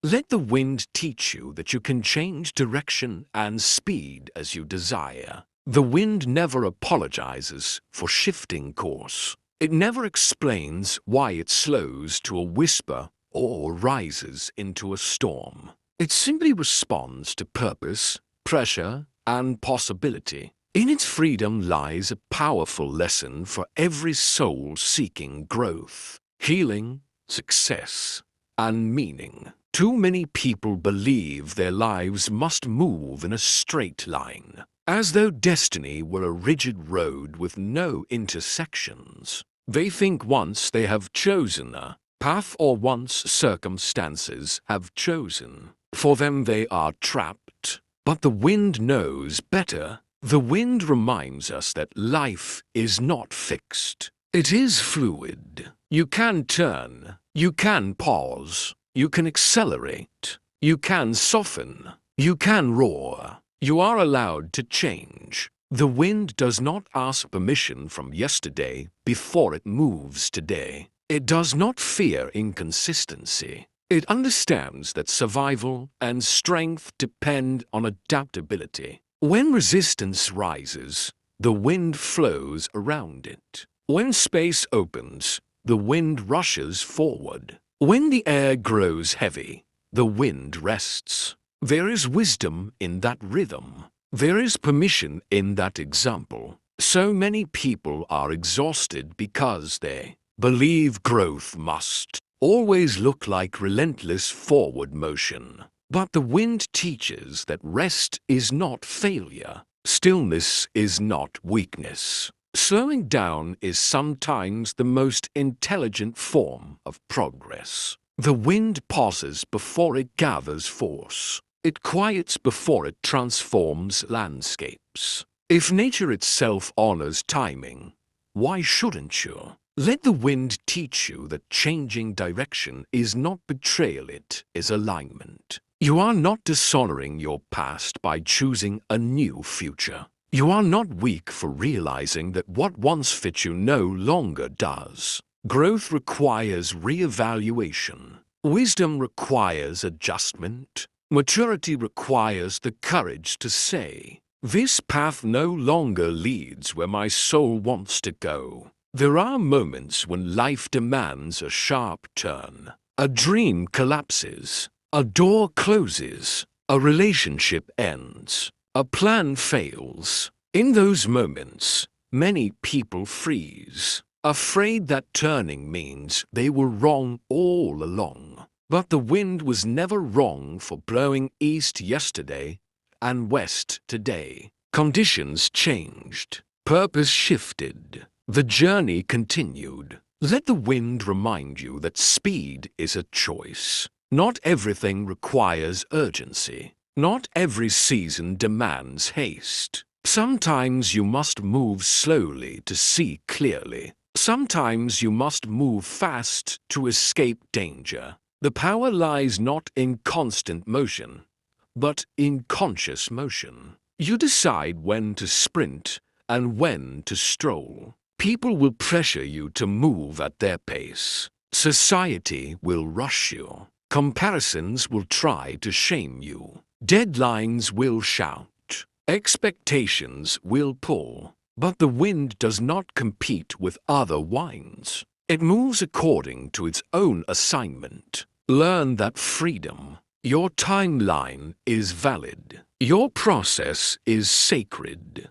Let the wind teach you that you can change direction and speed as you desire. The wind never apologizes for shifting course. It never explains why it slows to a whisper or rises into a storm. It simply responds to purpose, pressure, and possibility. In its freedom lies a powerful lesson for every soul seeking growth, healing, success, and meaning. Too many people believe their lives must move in a straight line, as though destiny were a rigid road with no intersections. They think once they have chosen a path or once circumstances have chosen for them they are trapped. But the wind knows better. The wind reminds us that life is not fixed. It is fluid. You can turn, you can pause, you can accelerate, you can soften, you can roar. You are allowed to change. The wind does not ask permission from yesterday before it moves today. It does not fear inconsistency. It understands that survival and strength depend on adaptability. When resistance rises, the wind flows around it. When space opens, the wind rushes forward. When the air grows heavy, the wind rests. There is wisdom in that rhythm. There is permission in that example. So many people are exhausted because they believe growth must always look like relentless forward motion. But the wind teaches that rest is not failure. Stillness is not weakness. Slowing down is sometimes the most intelligent form of progress. The wind pauses before it gathers force. It quiets before it transforms landscapes. If nature itself honors timing, why shouldn't you? Let the wind teach you that changing direction is not betrayal, it is alignment. You are not dishonoring your past by choosing a new future. You are not weak for realizing that what once fit you no longer does. Growth requires re-evaluation. Wisdom requires adjustment. Maturity requires the courage to say, "This path no longer leads where my soul wants to go." There are moments when life demands a sharp turn. A dream collapses. A door closes, a relationship ends, a plan fails. In those moments, many people freeze, afraid that turning means they were wrong all along. But the wind was never wrong for blowing east yesterday and west today. Conditions changed, purpose shifted, the journey continued. Let the wind remind you that speed is a choice. Not everything requires urgency. Not every season demands haste. Sometimes you must move slowly to see clearly. Sometimes you must move fast to escape danger. The power lies not in constant motion, but in conscious motion. You decide when to sprint and when to stroll. People will pressure you to move at their pace. Society will rush you. Comparisons will try to shame you. Deadlines will shout. Expectations will pull. But the wind does not compete with other winds. It moves according to its own assignment. Learn that freedom. Your timeline is valid. Your process is sacred.